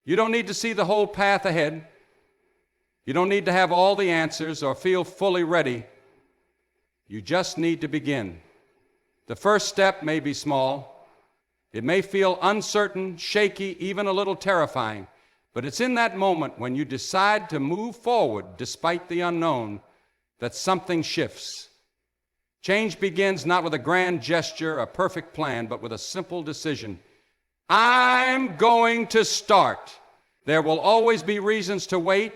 You don't need to see the whole path ahead. You don't need to have all the answers or feel fully ready. You just need to begin. The first step may be small. It may feel uncertain, shaky, even a little terrifying. But it's in that moment when you decide to move forward despite the unknown that something shifts. Change begins not with a grand gesture, a perfect plan, but with a simple decision. I'm going to start. There will always be reasons to wait.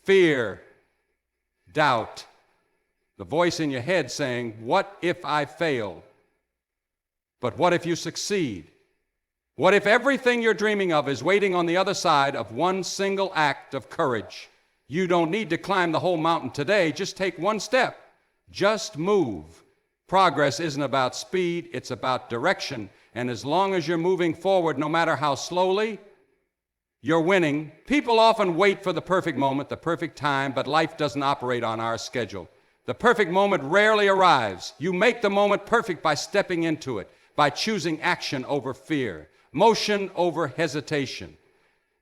Fear, doubt, the voice in your head saying, what if I fail? But what if you succeed? What if everything you're dreaming of is waiting on the other side of one single act of courage? You don't need to climb the whole mountain today. Just take one step. Just move. Progress isn't about speed, it's about direction. And as long as you're moving forward, no matter how slowly, you're winning. People often wait for the perfect moment, the perfect time, but life doesn't operate on our schedule. The perfect moment rarely arrives. You make the moment perfect by stepping into it, by choosing action over fear, motion over hesitation.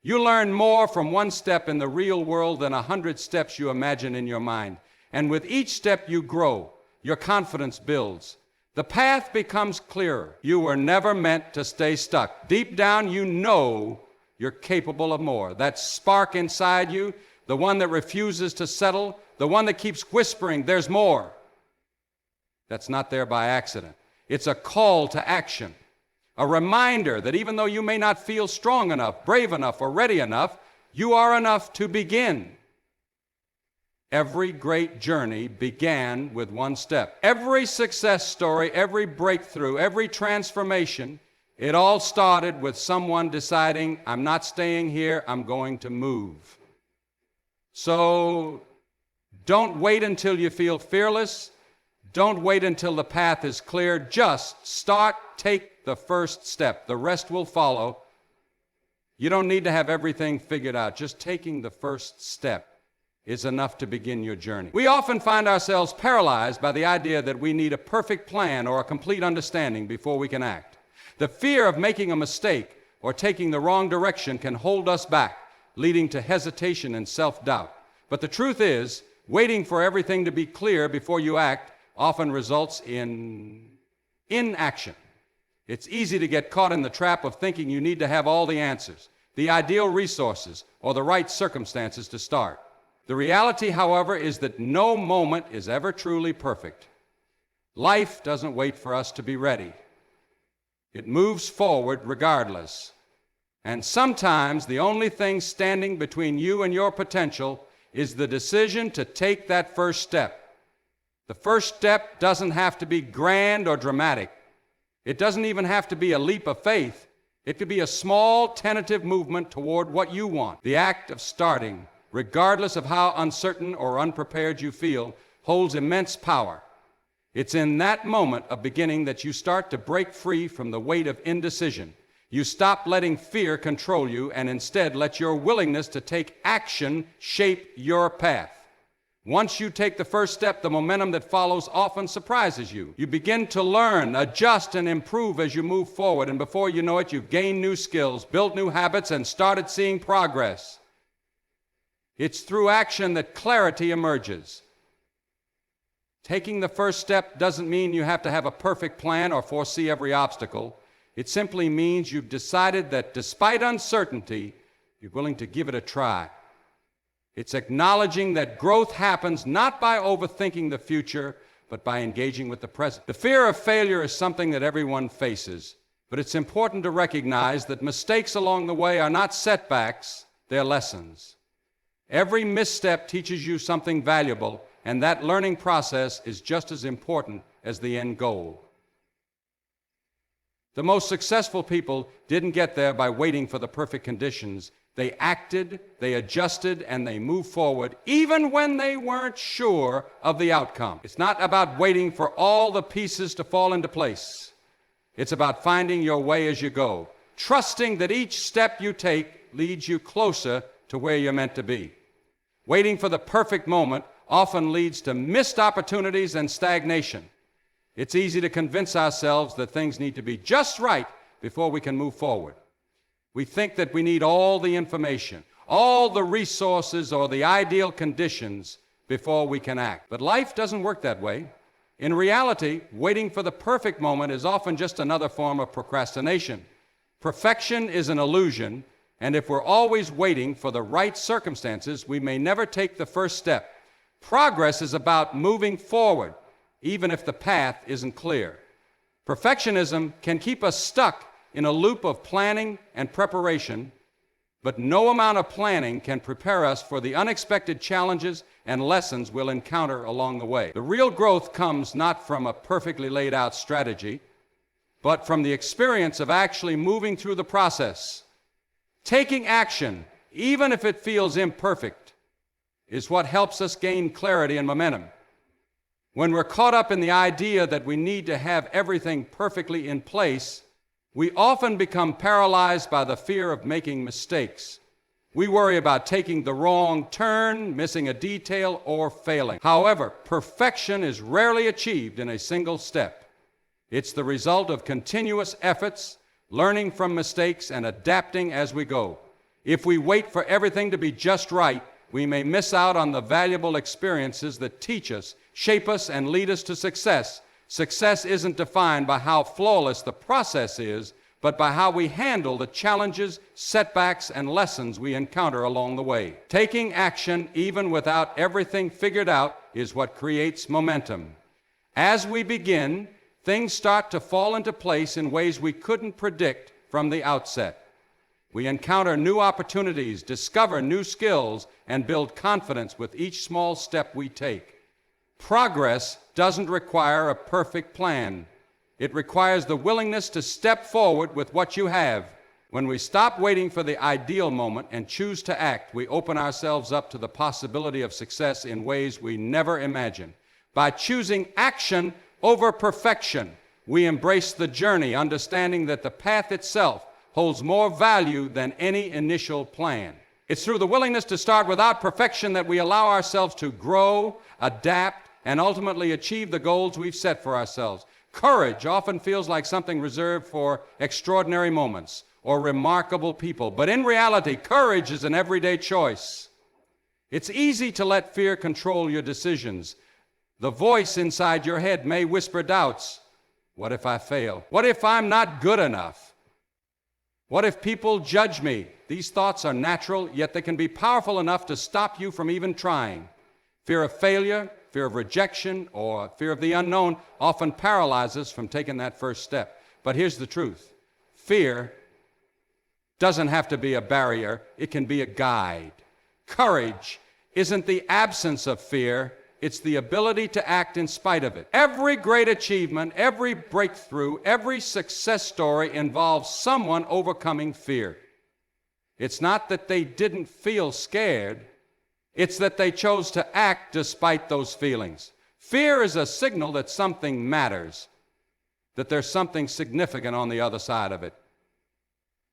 You learn more from one step in the real world than 100 steps you imagine in your mind. And with each step you grow, your confidence builds. The path becomes clearer. You were never meant to stay stuck. Deep down, you know you're capable of more. That spark inside you, the one that refuses to settle, the one that keeps whispering, there's more. That's not there by accident. It's a call to action, a reminder that even though you may not feel strong enough, brave enough, or ready enough, you are enough to begin. Every great journey began with one step. Every success story, every breakthrough, every transformation, it all started with someone deciding, I'm not staying here, I'm going to move. So don't wait until you feel fearless. Don't wait until the path is clear. Just start, take the first step. The rest will follow. You don't need to have everything figured out. Just taking the first step is enough to begin your journey. We often find ourselves paralyzed by the idea that we need a perfect plan or a complete understanding before we can act. The fear of making a mistake or taking the wrong direction can hold us back, leading to hesitation and self-doubt. But the truth is, waiting for everything to be clear before you act often results in inaction. It's easy to get caught in the trap of thinking you need to have all the answers, the ideal resources, or the right circumstances to start. The reality, however, is that no moment is ever truly perfect. Life doesn't wait for us to be ready. It moves forward regardless. And sometimes the only thing standing between you and your potential is the decision to take that first step. The first step doesn't have to be grand or dramatic. It doesn't even have to be a leap of faith. It could be a small, tentative movement toward what you want. The act of starting, regardless of how uncertain or unprepared you feel, holds immense power. It's in that moment of beginning that you start to break free from the weight of indecision. You stop letting fear control you and instead let your willingness to take action shape your path. Once you take the first step, the momentum that follows often surprises you. You begin to learn, adjust, and improve as you move forward, and before you know it, you've gained new skills, built new habits, and started seeing progress. It's through action that clarity emerges. Taking the first step doesn't mean you have to have a perfect plan or foresee every obstacle. It simply means you've decided that despite uncertainty, you're willing to give it a try. It's acknowledging that growth happens not by overthinking the future, but by engaging with the present. The fear of failure is something that everyone faces, but it's important to recognize that mistakes along the way are not setbacks, they're lessons. Every misstep teaches you something valuable, and that learning process is just as important as the end goal. The most successful people didn't get there by waiting for the perfect conditions. They acted, they adjusted, and they moved forward, even when they weren't sure of the outcome. It's not about waiting for all the pieces to fall into place. It's about finding your way as you go, trusting that each step you take leads you closer to where you're meant to be. Waiting for the perfect moment often leads to missed opportunities and stagnation. It's easy to convince ourselves that things need to be just right before we can move forward. We think that we need all the information, all the resources, or the ideal conditions before we can act. But life doesn't work that way. In reality, waiting for the perfect moment is often just another form of procrastination. Perfection is an illusion, and if we're always waiting for the right circumstances, we may never take the first step. Progress is about moving forward, even if the path isn't clear. Perfectionism can keep us stuck in a loop of planning and preparation, but no amount of planning can prepare us for the unexpected challenges and lessons we'll encounter along the way. The real growth comes not from a perfectly laid out strategy, but from the experience of actually moving through the process. Taking action, even if it feels imperfect, is what helps us gain clarity and momentum. When we're caught up in the idea that we need to have everything perfectly in place, we often become paralyzed by the fear of making mistakes. We worry about taking the wrong turn, missing a detail, or failing. However, perfection is rarely achieved in a single step. It's the result of continuous efforts, learning from mistakes, and adapting as we go. If we wait for everything to be just right, we may miss out on the valuable experiences that teach us, shape us, and lead us to success. Success isn't defined by how flawless the process is, but by how we handle the challenges, setbacks, and lessons we encounter along the way. Taking action, even without everything figured out, is what creates momentum. As we begin, things start to fall into place in ways we couldn't predict from the outset. We encounter new opportunities, discover new skills, and build confidence with each small step we take. Progress doesn't require a perfect plan. It requires the willingness to step forward with what you have. When we stop waiting for the ideal moment and choose to act, we open ourselves up to the possibility of success in ways we never imagined. By choosing action over perfection, we embrace the journey, understanding that the path itself holds more value than any initial plan. It's through the willingness to start without perfection that we allow ourselves to grow, adapt, and ultimately achieve the goals we've set for ourselves. Courage often feels like something reserved for extraordinary moments or remarkable people, but in reality, courage is an everyday choice. It's easy to let fear control your decisions. The voice inside your head may whisper doubts. What if I fail? What if I'm not good enough? What if people judge me? These thoughts are natural, yet they can be powerful enough to stop you from even trying. Fear of failure, fear of rejection, or fear of the unknown often paralyzes us from taking that first step. But here's the truth. Fear doesn't have to be a barrier. It can be a guide. Courage isn't the absence of fear. It's the ability to act in spite of it. Every great achievement, every breakthrough, every success story involves someone overcoming fear. It's not that they didn't feel scared. It's that they chose to act despite those feelings. Fear is a signal that something matters, that there's something significant on the other side of it.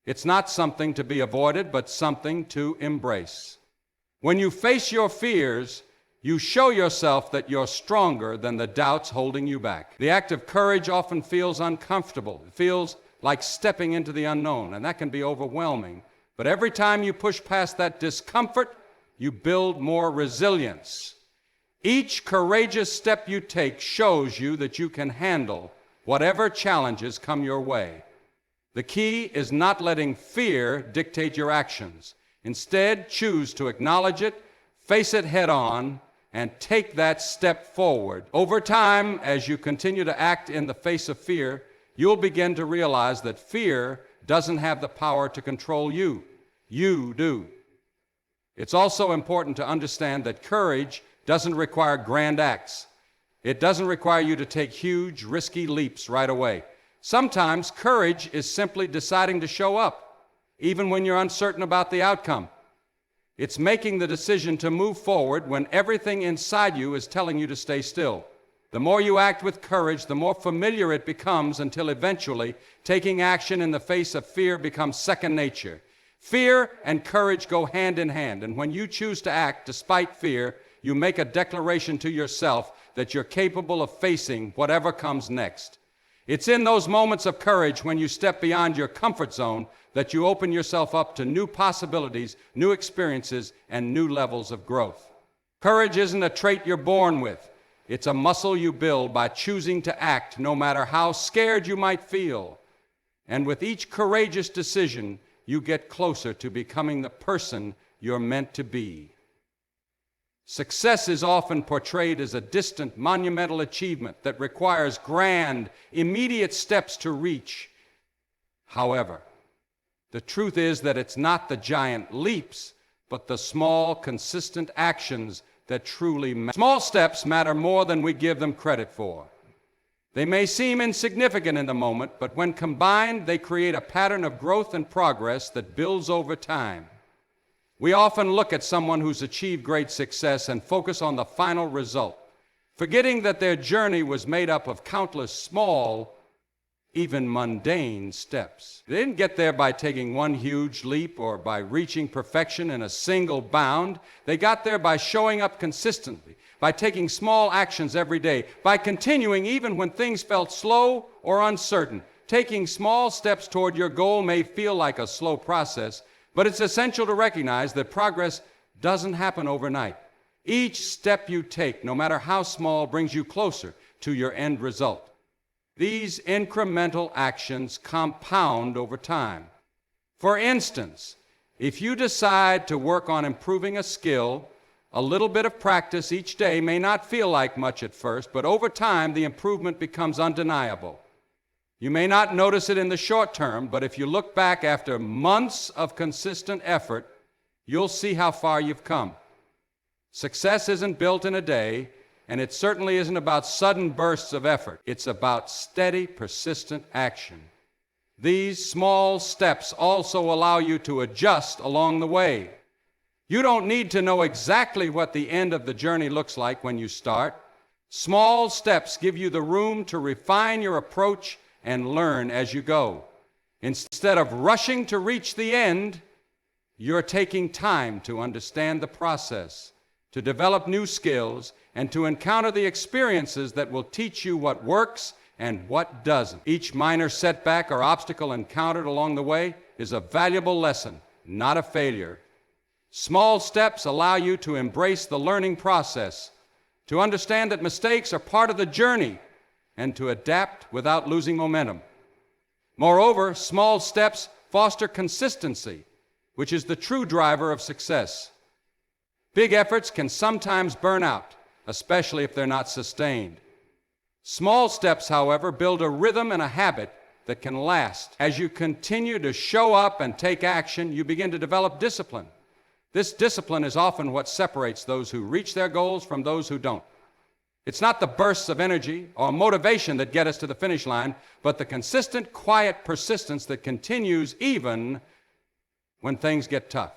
It's not something to be avoided, but something to embrace. When you face your fears, you show yourself that you're stronger than the doubts holding you back. The act of courage often feels uncomfortable. It feels like stepping into the unknown, and that can be overwhelming. But every time you push past that discomfort, you build more resilience. Each courageous step you take shows you that you can handle whatever challenges come your way. The key is not letting fear dictate your actions. Instead, choose to acknowledge it, face it head on, and take that step forward. Over time, as you continue to act in the face of fear, you'll begin to realize that fear doesn't have the power to control you. You do. It's also important to understand that courage doesn't require grand acts. It doesn't require you to take huge, risky leaps right away. Sometimes courage is simply deciding to show up, even when you're uncertain about the outcome. It's making the decision to move forward when everything inside you is telling you to stay still. The more you act with courage, the more familiar it becomes until eventually taking action in the face of fear becomes second nature. Fear and courage go hand in hand, and when you choose to act despite fear, you make a declaration to yourself that you're capable of facing whatever comes next. It's in those moments of courage when you step beyond your comfort zone that you open yourself up to new possibilities, new experiences, and new levels of growth. Courage isn't a trait you're born with. It's a muscle you build by choosing to act no matter how scared you might feel. And with each courageous decision, you get closer to becoming the person you're meant to be. Success is often portrayed as a distant, monumental achievement that requires grand, immediate steps to reach. However, the truth is that it's not the giant leaps, but the small, consistent actions that truly matter. Small steps matter more than we give them credit for. They may seem insignificant in the moment, but when combined, they create a pattern of growth and progress that builds over time. We often look at someone who's achieved great success and focus on the final result, forgetting that their journey was made up of countless small, even mundane steps. They didn't get there by taking one huge leap or by reaching perfection in a single bound. They got there by showing up consistently, by taking small actions every day, by continuing even when things felt slow or uncertain. Taking small steps toward your goal may feel like a slow process, but it's essential to recognize that progress doesn't happen overnight. Each step you take, no matter how small, brings you closer to your end result. These incremental actions compound over time. For instance, if you decide to work on improving a skill, a little bit of practice each day may not feel like much at first, but over time the improvement becomes undeniable. You may not notice it in the short term, but if you look back after months of consistent effort, you'll see how far you've come. Success isn't built in a day, and it certainly isn't about sudden bursts of effort. It's about steady, persistent action. These small steps also allow you to adjust along the way. You don't need to know exactly what the end of the journey looks like when you start. Small steps give you the room to refine your approach and learn as you go. Instead of rushing to reach the end, you're taking time to understand the process, to develop new skills, and to encounter the experiences that will teach you what works and what doesn't. Each minor setback or obstacle encountered along the way is a valuable lesson, not a failure. Small steps allow you to embrace the learning process, to understand that mistakes are part of the journey, and to adapt without losing momentum. Moreover, small steps foster consistency, which is the true driver of success. Big efforts can sometimes burn out, especially if they're not sustained. Small steps, however, build a rhythm and a habit that can last. As you continue to show up and take action, you begin to develop discipline. This discipline is often what separates those who reach their goals from those who don't. It's not the bursts of energy or motivation that get us to the finish line, but the consistent, quiet persistence that continues even when things get tough.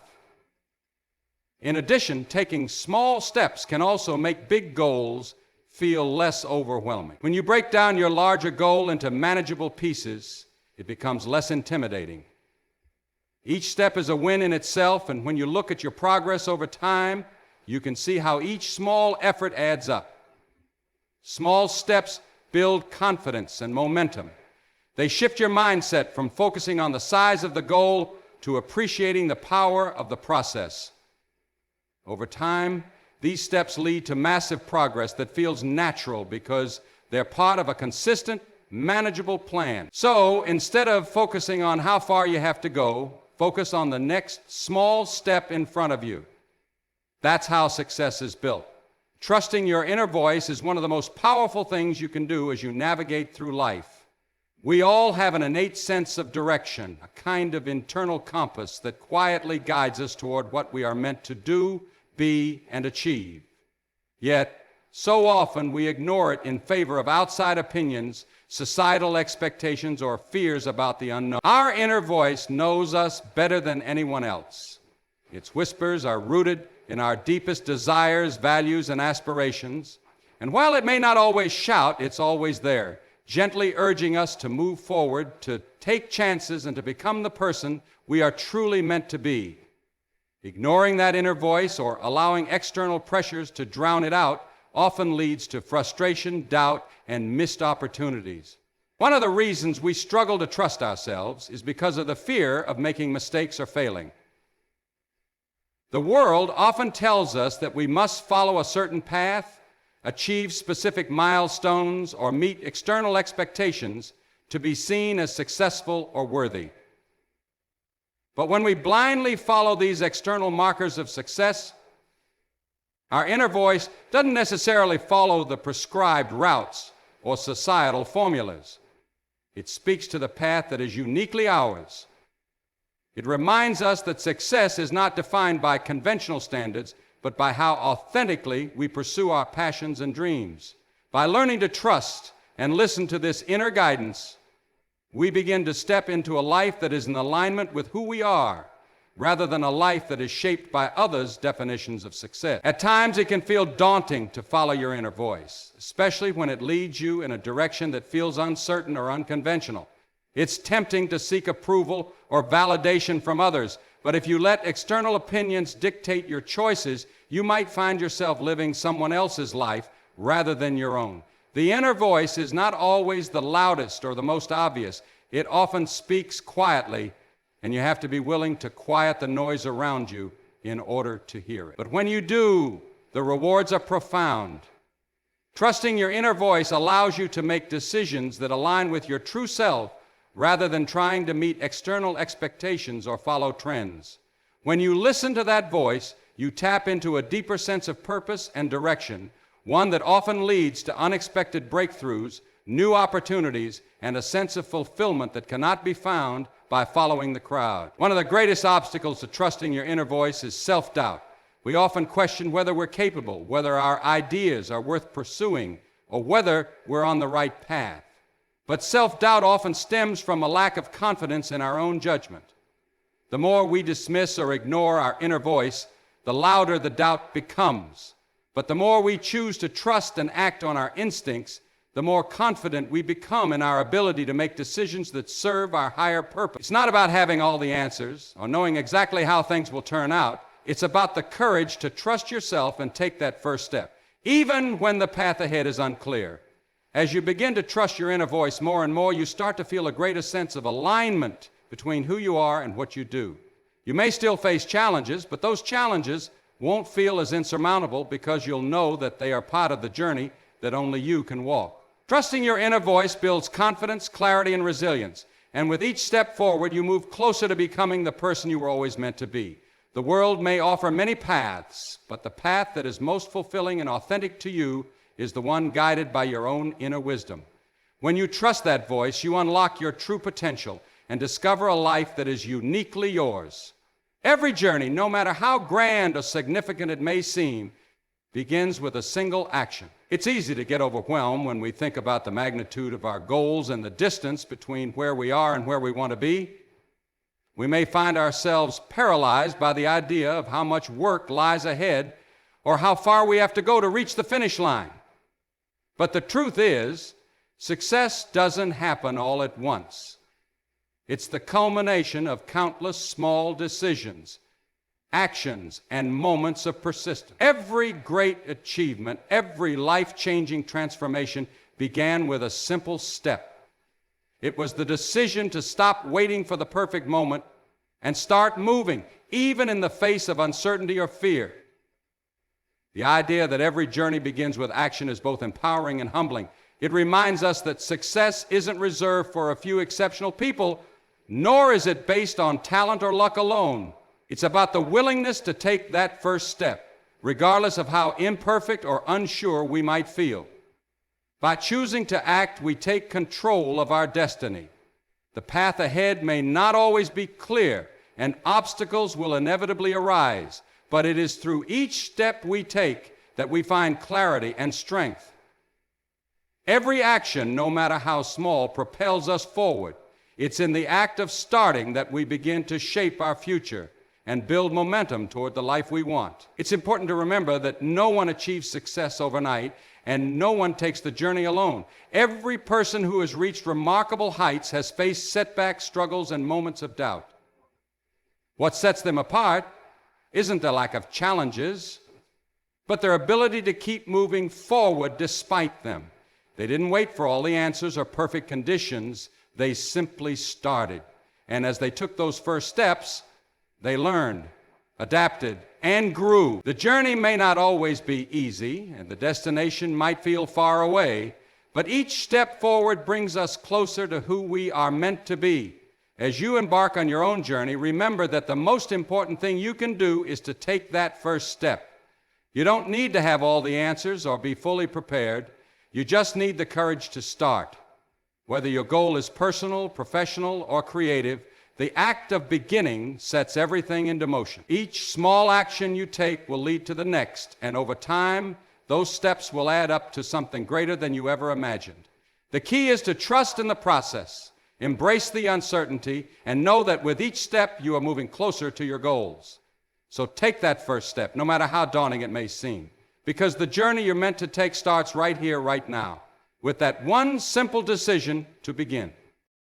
In addition, taking small steps can also make big goals feel less overwhelming. When you break down your larger goal into manageable pieces, it becomes less intimidating. Each step is a win in itself, and when you look at your progress over time, you can see how each small effort adds up. Small steps build confidence and momentum. They shift your mindset from focusing on the size of the goal to appreciating the power of the process. Over time, these steps lead to massive progress that feels natural because they're part of a consistent, manageable plan. So, instead of focusing on how far you have to go, focus on the next small step in front of you. That's how success is built. Trusting your inner voice is one of the most powerful things you can do as you navigate through life. We all have an innate sense of direction, a kind of internal compass that quietly guides us toward what we are meant to do, be, and achieve. Yet, so often we ignore it in favor of outside opinions, societal expectations, or fears about the unknown. Our inner voice knows us better than anyone else. Its whispers are rooted in our deepest desires, values, and aspirations. And while it may not always shout, it's always there, gently urging us to move forward, to take chances, and to become the person we are truly meant to be. Ignoring that inner voice or allowing external pressures to drown it out often leads to frustration, doubt, and missed opportunities. One of the reasons we struggle to trust ourselves is because of the fear of making mistakes or failing. The world often tells us that we must follow a certain path, achieve specific milestones, or meet external expectations to be seen as successful or worthy. But when we blindly follow these external markers of success, our inner voice doesn't necessarily follow the prescribed routes or societal formulas. It speaks to the path that is uniquely ours. It reminds us that success is not defined by conventional standards, but by how authentically we pursue our passions and dreams. By learning to trust and listen to this inner guidance, we begin to step into a life that is in alignment with who we are, rather than a life that is shaped by others' definitions of success. At times, it can feel daunting to follow your inner voice, especially when it leads you in a direction that feels uncertain or unconventional. It's tempting to seek approval or validation from others, but if you let external opinions dictate your choices, you might find yourself living someone else's life rather than your own. The inner voice is not always the loudest or the most obvious. It often speaks quietly, and you have to be willing to quiet the noise around you in order to hear it. But when you do, the rewards are profound. Trusting your inner voice allows you to make decisions that align with your true self rather than trying to meet external expectations or follow trends. When you listen to that voice, you tap into a deeper sense of purpose and direction, one that often leads to unexpected breakthroughs, new opportunities, and a sense of fulfillment that cannot be found by following the crowd. One of the greatest obstacles to trusting your inner voice is self-doubt. We often question whether we're capable, whether our ideas are worth pursuing, or whether we're on the right path. But self-doubt often stems from a lack of confidence in our own judgment. The more we dismiss or ignore our inner voice, the louder the doubt becomes. But the more we choose to trust and act on our instincts, the more confident we become in our ability to make decisions that serve our higher purpose. It's not about having all the answers or knowing exactly how things will turn out. It's about the courage to trust yourself and take that first step, even when the path ahead is unclear. As you begin to trust your inner voice more and more, you start to feel a greater sense of alignment between who you are and what you do. You may still face challenges, but those challenges won't feel as insurmountable because you'll know that they are part of the journey that only you can walk. Trusting your inner voice builds confidence, clarity, and resilience. And with each step forward, you move closer to becoming the person you were always meant to be. The world may offer many paths, but the path that is most fulfilling and authentic to you is the one guided by your own inner wisdom. When you trust that voice, you unlock your true potential and discover a life that is uniquely yours. Every journey, no matter how grand or significant it may seem, begins with a single action. It's easy to get overwhelmed when we think about the magnitude of our goals and the distance between where we are and where we want to be. We may find ourselves paralyzed by the idea of how much work lies ahead or how far we have to go to reach the finish line. But the truth is, success doesn't happen all at once. It's the culmination of countless small decisions, actions, and moments of persistence. Every great achievement, every life-changing transformation began with a simple step. It was the decision to stop waiting for the perfect moment and start moving, even in the face of uncertainty or fear. The idea that every journey begins with action is both empowering and humbling. It reminds us that success isn't reserved for a few exceptional people, nor is it based on talent or luck alone. It's about the willingness to take that first step, regardless of how imperfect or unsure we might feel. By choosing to act, we take control of our destiny. The path ahead may not always be clear, and obstacles will inevitably arise, but it is through each step we take that we find clarity and strength. Every action, no matter how small, propels us forward. It's in the act of starting that we begin to shape our future and build momentum toward the life we want. It's important to remember that no one achieves success overnight, and no one takes the journey alone. Every person who has reached remarkable heights has faced setbacks, struggles, and moments of doubt. What sets them apart isn't the lack of challenges, but their ability to keep moving forward despite them. They didn't wait for all the answers or perfect conditions. They simply started. And as they took those first steps, they learned, adapted, and grew. The journey may not always be easy, and the destination might feel far away, but each step forward brings us closer to who we are meant to be. As you embark on your own journey, remember that the most important thing you can do is to take that first step. You don't need to have all the answers or be fully prepared. You just need the courage to start. Whether your goal is personal, professional, or creative, the act of beginning sets everything into motion. Each small action you take will lead to the next, and over time, those steps will add up to something greater than you ever imagined. The key is to trust in the process, embrace the uncertainty, and know that with each step, you are moving closer to your goals. So take that first step, no matter how daunting it may seem, because the journey you're meant to take starts right here, right now, with that one simple decision to begin.